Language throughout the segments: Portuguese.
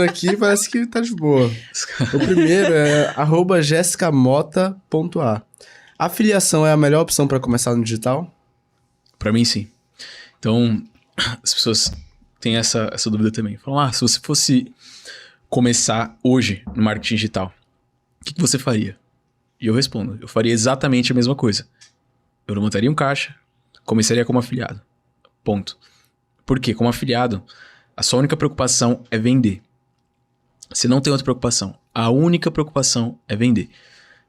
aqui parece que tá de boa. O primeiro é @jessicamota.a. A filiação é a melhor opção para começar no digital? Pra mim, sim. Então, as pessoas têm essa dúvida também. Falam, se você fosse começar hoje no marketing digital, o que você faria? E eu respondo, eu faria exatamente a mesma coisa. Eu levantaria um caixa, começaria como afiliado. Ponto. Por quê? Como afiliado, a sua única preocupação é vender. Você não tem outra preocupação. A única preocupação é vender.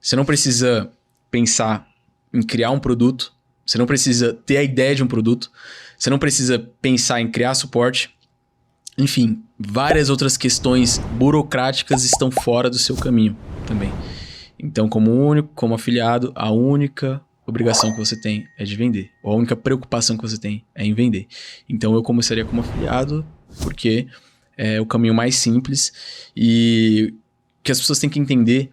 Você não precisa pensar em criar um produto. Você não precisa ter a ideia de um produto. Você não precisa pensar em criar suporte. Enfim, várias outras questões burocráticas estão fora do seu caminho também. Então, como afiliado, a única obrigação que você tem é de vender. Ou a única preocupação que você tem é em vender. Então, eu começaria como afiliado porque é o caminho mais simples. E o que as pessoas têm que entender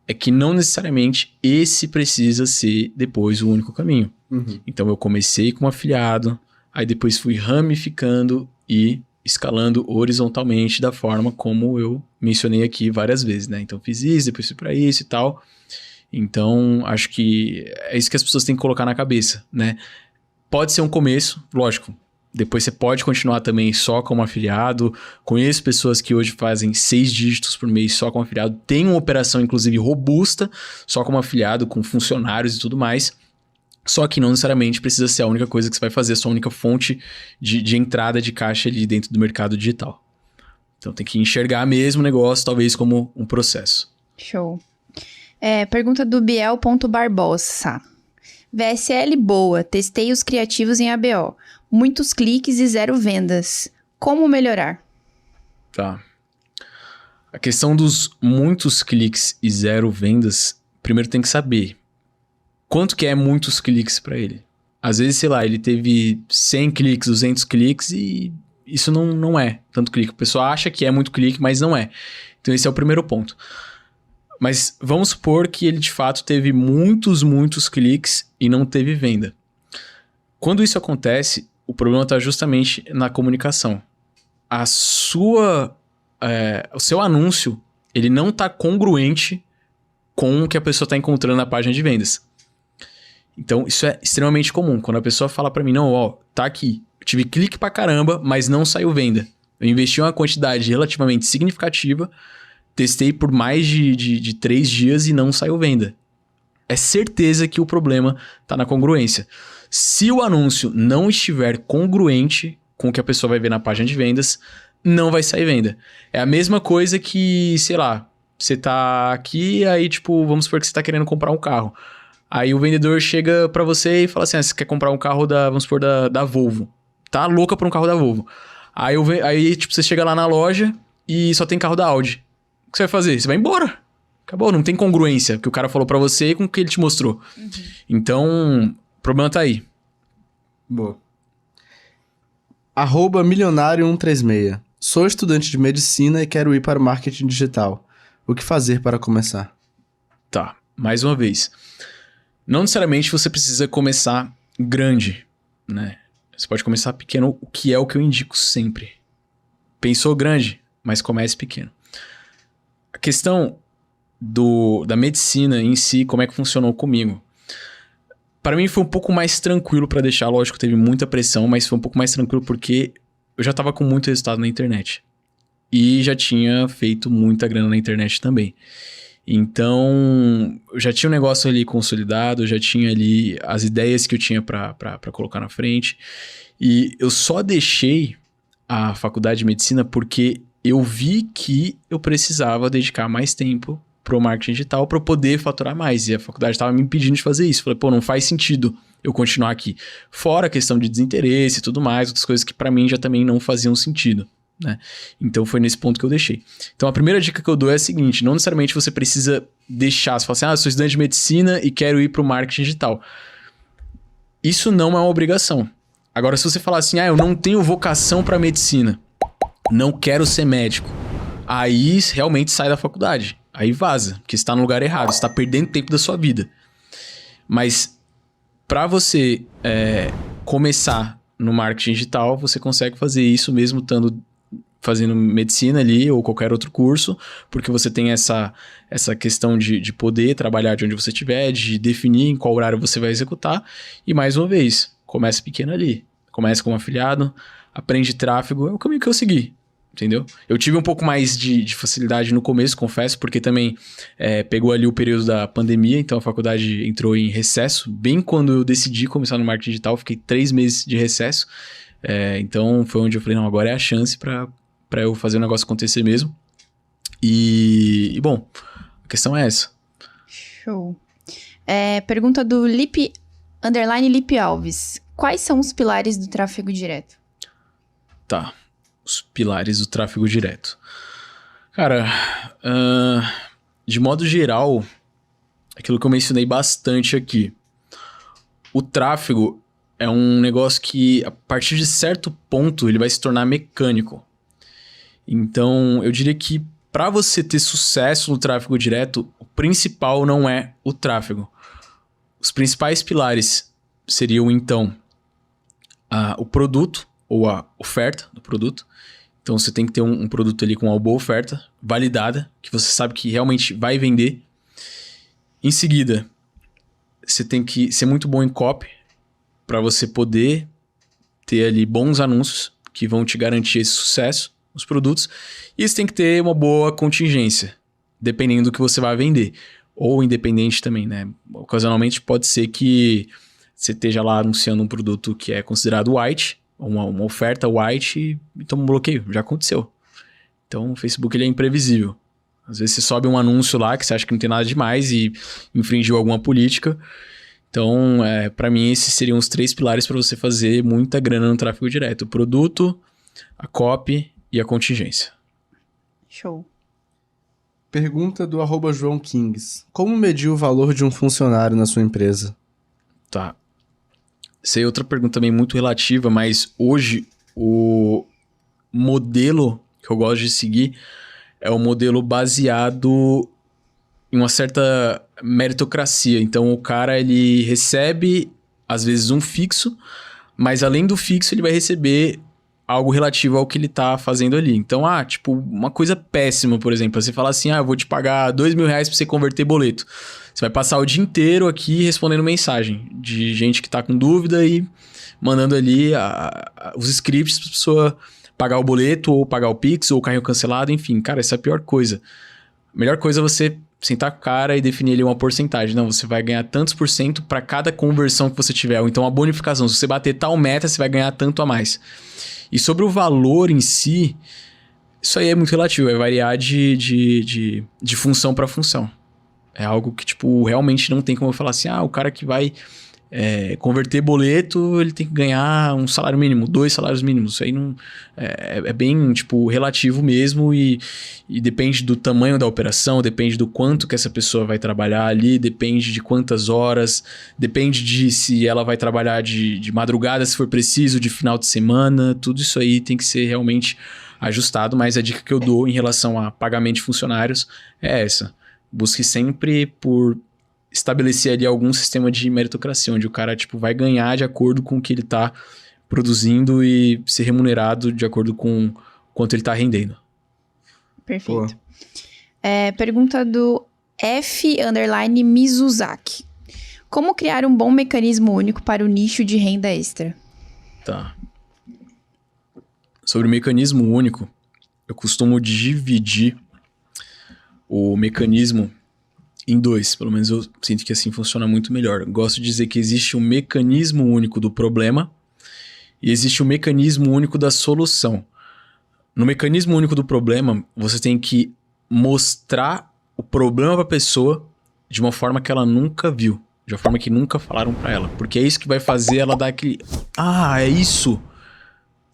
é que não necessariamente esse precisa ser depois o único caminho. Uhum. Então, eu comecei como afiliado, aí depois fui ramificando e escalando horizontalmente da forma como eu mencionei aqui várias vezes, né? Então, fiz isso, depois fui para isso e tal. Então, acho que é isso que as pessoas têm que colocar na cabeça, né? Pode ser um começo, lógico. Depois você pode continuar também só como afiliado. Conheço pessoas que hoje fazem 6 dígitos por mês só como afiliado. Tem uma operação, inclusive, robusta, só como afiliado, com funcionários e tudo mais. Só que não necessariamente precisa ser a única coisa que você vai fazer, a sua única fonte de entrada de caixa ali dentro do mercado digital. Então tem que enxergar mesmo o negócio, talvez, como um processo. Show. Pergunta do Biel.Barbosa. VSL boa, testei os criativos em ABO. Muitos cliques e 0 vendas. Como melhorar? Tá. A questão dos muitos cliques e 0 vendas, primeiro tem que saber quanto que é muitos cliques para ele. Às vezes, sei lá, ele teve 100 cliques, 200 cliques e isso não é tanto clique. O pessoal acha que é muito clique, mas não é. Então esse é o primeiro ponto. Mas vamos supor que ele de fato teve muitos cliques e não teve venda. Quando isso acontece, o problema está justamente na comunicação. O seu anúncio, ele não está congruente com o que a pessoa está encontrando na página de vendas. Então, isso é extremamente comum. Quando a pessoa fala para mim, não, tá aqui, eu tive clique pra caramba, mas não saiu venda. Eu investi uma quantidade relativamente significativa, testei por mais de 3 dias e não saiu venda. É certeza que o problema tá na congruência. Se o anúncio não estiver congruente com o que a pessoa vai ver na página de vendas, não vai sair venda. É a mesma coisa que, sei lá, você tá aqui, aí tipo, vamos supor que você tá querendo comprar um carro. Aí o vendedor chega pra você e fala assim, você quer comprar um carro vamos supor, da Volvo. Tá louca por um carro da Volvo. Aí tipo, você chega lá na loja e só tem carro da Audi. O que você vai fazer? Você vai embora. Acabou, não tem congruência que o cara falou pra você com o que ele te mostrou. Uhum. Então, o problema tá aí. Boa. @milionário136. Sou estudante de medicina e quero ir para o marketing digital. O que fazer para começar? Tá, mais uma vez. Não necessariamente você precisa começar grande, né? Você pode começar pequeno, o que é o que eu indico sempre. Pensou grande, mas comece pequeno. A questão da medicina em si, como é que funcionou comigo? Para mim foi um pouco mais tranquilo para deixar, lógico, teve muita pressão, mas foi um pouco mais tranquilo porque eu já tava com muito resultado na internet. E já tinha feito muita grana na internet também. Então, eu já tinha um negócio ali consolidado, eu já tinha ali as ideias que eu tinha para colocar na frente. E eu só deixei a faculdade de medicina porque eu vi que eu precisava dedicar mais tempo pro marketing digital para eu poder faturar mais. E a faculdade estava me impedindo de fazer isso. Falei, não faz sentido eu continuar aqui. Fora a questão de desinteresse e tudo mais, outras coisas que para mim já também não faziam sentido, né? Então foi nesse ponto que eu deixei. Então a primeira dica que eu dou é a seguinte, não necessariamente você precisa deixar, você fala assim, eu sou estudante de medicina e quero ir pro marketing digital. Isso não é uma obrigação. Agora, se você falar assim, eu não tenho vocação para medicina, não quero ser médico, aí realmente sai da faculdade. Aí vaza, porque você está no lugar errado, você está perdendo tempo da sua vida. Mas para você começar no marketing digital, você consegue fazer isso mesmo estando fazendo medicina ali ou qualquer outro curso, porque você tem essa questão de poder trabalhar de onde você estiver, de definir em qual horário você vai executar. E mais uma vez, começa pequeno ali. Começa como afiliado, aprende tráfego, é o caminho que eu segui. Entendeu? Eu tive um pouco mais de facilidade no começo, confesso, porque também pegou ali o período da pandemia, então a faculdade entrou em recesso. Bem quando eu decidi começar no marketing digital, fiquei 3 meses de recesso. Então foi onde eu falei, não, agora é a chance para eu fazer o negócio acontecer mesmo. E bom, a questão é essa. Show. Pergunta do Lipe Alves. Quais são os pilares do tráfego direto? Tá. Os pilares do tráfego direto. Cara, de modo geral, aquilo que eu mencionei bastante aqui. O tráfego é um negócio que, a partir de certo ponto, ele vai se tornar mecânico. Então, eu diria que para você ter sucesso no tráfego direto, o principal não é o tráfego. Os principais pilares seriam, então, o produto ou a oferta do produto. Então, você tem que ter um produto ali com uma boa oferta, validada, que você sabe que realmente vai vender. Em seguida, você tem que ser muito bom em copy, para você poder ter ali bons anúncios que vão te garantir esse sucesso nos produtos. E você tem que ter uma boa contingência, dependendo do que você vai vender. Ou independente também, né? Ocasionalmente pode ser que você esteja lá anunciando um produto que é considerado white, uma oferta white e toma um bloqueio. Já aconteceu. Então o Facebook ele é imprevisível. Às vezes você sobe um anúncio lá que você acha que não tem nada demais e infringiu alguma política. Então, para mim, esses seriam os 3 pilares para você fazer muita grana no tráfego direto. O produto, a copy e a contingência. Show. Pergunta do @João Kings. Como medir o valor de um funcionário na sua empresa? Tá. Essa é outra pergunta também muito relativa, mas hoje o modelo que eu gosto de seguir é o modelo baseado em uma certa meritocracia. Então, o cara, ele recebe, às vezes, um fixo, mas além do fixo, ele vai receber algo relativo ao que ele tá fazendo ali. Então, tipo, uma coisa péssima, por exemplo, você fala assim, eu vou te pagar R$2.000 pra você converter boleto. Você vai passar o dia inteiro aqui respondendo mensagem de gente que tá com dúvida e mandando ali os scripts pra pessoa pagar o boleto, ou pagar o Pix, ou o carrinho cancelado, enfim. Cara, essa é a pior coisa. A melhor coisa é você sentar com o cara e definir ali uma porcentagem. Não, você vai ganhar tantos por cento para cada conversão que você tiver. Ou então a bonificação. Se você bater tal meta, você vai ganhar tanto a mais. E sobre o valor em si, isso aí é muito relativo. Vai variar de função para função. É algo que, tipo, realmente não tem como eu falar assim, o cara que vai converter boleto, ele tem que ganhar um salário mínimo, 2 salários mínimos. Isso aí não é bem, tipo, relativo mesmo e depende do tamanho da operação, depende do quanto que essa pessoa vai trabalhar ali, depende de quantas horas, depende de se ela vai trabalhar de madrugada, se for preciso, de final de semana, tudo isso aí tem que ser realmente ajustado, mas a dica que eu dou em relação a pagamento de funcionários é essa. Busque sempre por estabelecer ali algum sistema de meritocracia, onde o cara, tipo, vai ganhar de acordo com o que ele tá produzindo e ser remunerado de acordo com quanto ele tá rendendo. Perfeito. Pergunta do F_Mizuzaki. Como criar um bom mecanismo único para o nicho de renda extra? Tá. Sobre o mecanismo único, eu costumo dividir o mecanismo em 2, pelo menos eu sinto que assim funciona muito melhor. Gosto de dizer que existe um mecanismo único do problema e existe um mecanismo único da solução. No mecanismo único do problema, você tem que mostrar o problema para a pessoa de uma forma que ela nunca viu, de uma forma que nunca falaram para ela, porque é isso que vai fazer ela dar aquele... é isso!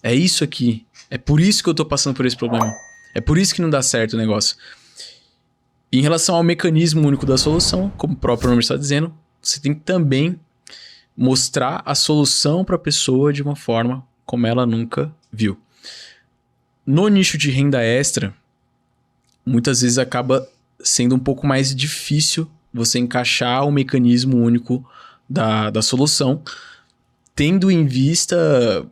É isso aqui. É por isso que eu tô passando por esse problema. É por isso que não dá certo o negócio. Em relação ao mecanismo único da solução, como o próprio nome está dizendo, você tem que também mostrar a solução para a pessoa de uma forma como ela nunca viu. No nicho de renda extra, muitas vezes acaba sendo um pouco mais difícil você encaixar o mecanismo único da solução, tendo em vista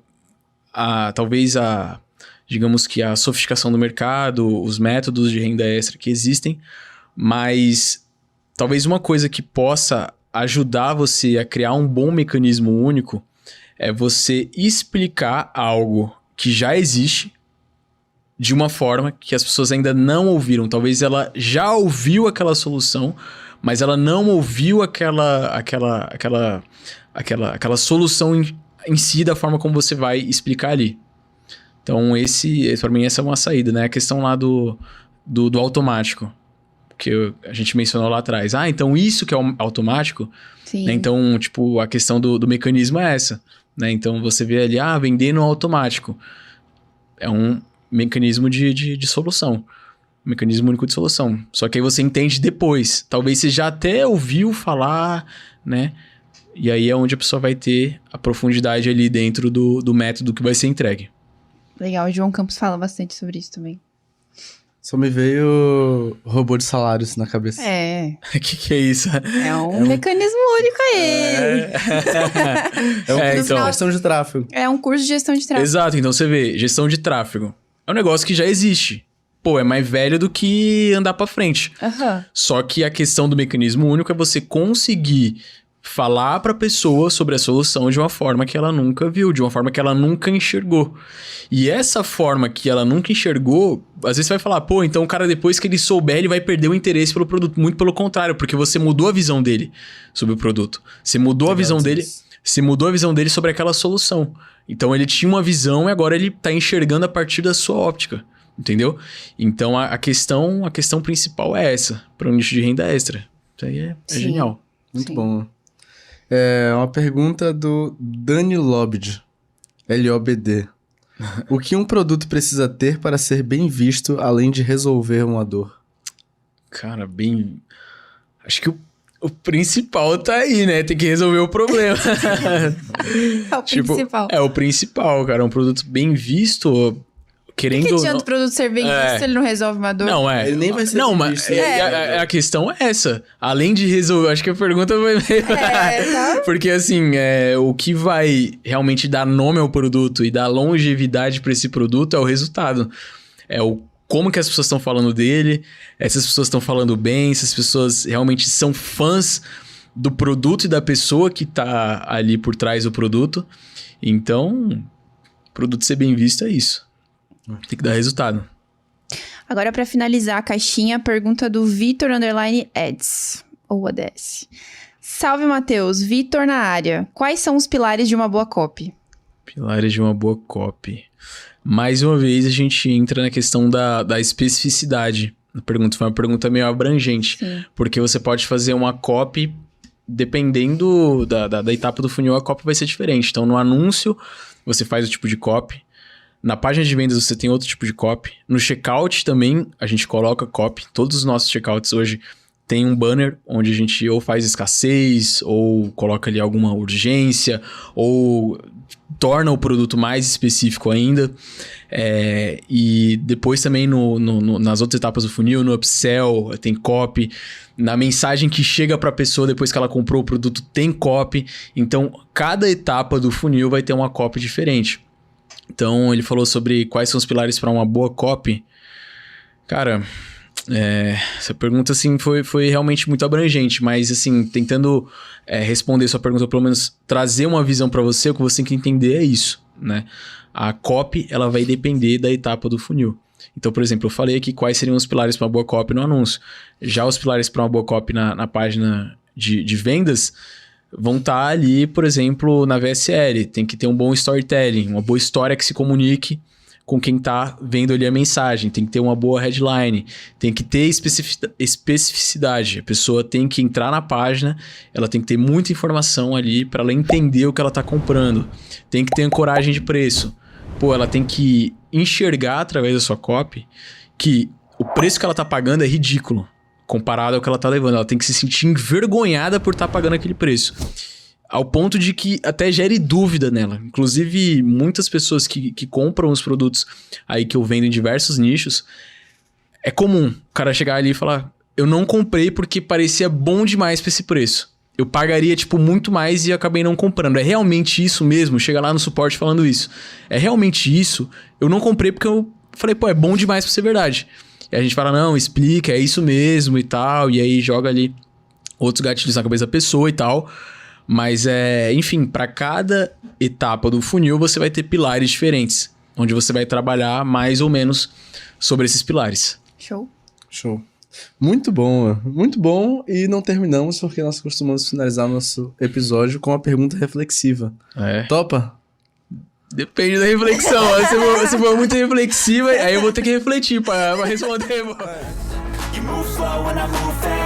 talvez a digamos que a sofisticação do mercado, os métodos de renda extra que existem, mas talvez uma coisa que possa ajudar você a criar um bom mecanismo único é você explicar algo que já existe de uma forma que as pessoas ainda não ouviram. Talvez ela já ouviu aquela solução, mas ela não ouviu aquela solução em si da forma como você vai explicar ali. Então, para mim, essa é uma saída, né? A questão lá do automático, que a gente mencionou lá atrás. Então isso que é o automático? Sim. Né? Então, tipo, a questão do mecanismo é essa, né? Então, você vê ali, vender no automático. É um mecanismo de solução. Um mecanismo único de solução. Só que aí você entende depois. Talvez você já até ouviu falar, né? E aí é onde a pessoa vai ter a profundidade ali dentro do método que vai ser entregue. Legal, o João Campos fala bastante sobre isso também. Só me veio robô de salários na cabeça. O que é isso? É um mecanismo único aí. Então, gestão de tráfego. É um curso de gestão de tráfego. Exato, então você vê, gestão de tráfego. É um negócio que já existe. Pô, é mais velho do que andar pra frente. Só que a questão do mecanismo único é você conseguir falar pra pessoa sobre a solução de uma forma que ela nunca viu, de uma forma que ela nunca enxergou. E essa forma que ela nunca enxergou, às vezes você vai falar, pô, então o cara depois que ele souber, ele vai perder o interesse pelo produto. Muito pelo contrário, porque você mudou a visão dele sobre o produto. Você mudou a visão dele, sobre aquela solução. Então ele tinha uma visão e agora ele tá enxergando a partir da sua óptica. Entendeu? Então a questão principal é essa, para um nicho de renda extra. Isso aí é genial. Muito bom. Uma pergunta do Dani Lobd, LOBD. O que um produto precisa ter para ser bem visto, além de resolver uma dor? Cara, acho que o principal tá aí, né? Tem que resolver o problema. É o principal. É o principal, cara. Um produto bem visto... Querendo que adianta o produto ser bem visto se ele não resolve uma dor? Não, Ele nem vai ser não, bem mas visto. a questão é essa. Além de resolver... Acho que a pergunta foi meio... Tá? Porque, assim, o que vai realmente dar nome ao produto e dar longevidade para esse produto é o resultado. Como que as pessoas estão falando dele, essas pessoas estão falando bem, se as pessoas realmente são fãs do produto e da pessoa que tá ali por trás do produto. Então, o produto ser bem visto é isso. Tem que dar resultado. Agora, pra finalizar a caixinha, pergunta do Vitor _Eds, ou ADS. Salve, Matheus. Vitor na área. Quais são os pilares de uma boa copy? Pilares de uma boa copy. Mais uma vez, a gente entra na questão da especificidade. A pergunta foi uma pergunta meio abrangente. Sim. Porque você pode fazer uma copy, dependendo da etapa do funil, a copy vai ser diferente. Então, no anúncio, você faz o tipo de copy. Na página de vendas você tem outro tipo de copy. No checkout também a gente coloca copy. Todos os nossos checkouts hoje tem um banner onde a gente ou faz escassez, ou coloca ali alguma urgência, ou torna o produto mais específico ainda. E depois também nas outras etapas do funil, no upsell, tem copy. Na mensagem que chega para a pessoa depois que ela comprou o produto, tem copy. Então, cada etapa do funil vai ter uma copy diferente. Então, ele falou sobre quais são os pilares para uma boa copy. Cara, essa pergunta, assim, foi realmente muito abrangente. Mas, assim, tentando responder sua pergunta, pelo menos trazer uma visão para você, o que você tem que entender é isso, né? A copy, ela vai depender da etapa do funil. Então, por exemplo, eu falei aqui quais seriam os pilares para uma boa copy no anúncio. Já os pilares para uma boa copy na página de vendas... vão estar ali, por exemplo, na VSL. Tem que ter um bom storytelling, uma boa história que se comunique com quem está vendo ali a mensagem. Tem que ter uma boa headline. Tem que ter especificidade. A pessoa tem que entrar na página, ela tem que ter muita informação ali para ela entender o que ela está comprando. Tem que ter ancoragem de preço. Ela tem que enxergar através da sua copy que o preço que ela está pagando é ridículo comparado ao que ela tá levando. Ela tem que se sentir envergonhada por estar pagando aquele preço. Ao ponto de que até gere dúvida nela. Inclusive, muitas pessoas que compram os produtos aí que eu vendo em diversos nichos, é comum o cara chegar ali e falar, eu não comprei porque parecia bom demais pra esse preço. eu pagaria, tipo, muito mais e acabei não comprando. É realmente isso mesmo? Chega lá no suporte falando isso. É realmente isso? Eu não comprei porque eu falei, pô, é bom demais pra ser verdade. E a gente fala, não, explica, é isso mesmo e tal. E aí joga ali outros gatilhos na cabeça da pessoa e tal. Mas enfim, para cada etapa do funil você vai ter pilares diferentes, onde você vai trabalhar mais ou menos sobre esses pilares. Show. Muito bom, muito bom. E não terminamos porque nós costumamos finalizar nosso episódio com uma pergunta reflexiva. Topa? Depende da reflexão. Se for muito reflexiva, aí eu vou ter que refletir pra responder. You move slow and I move fast.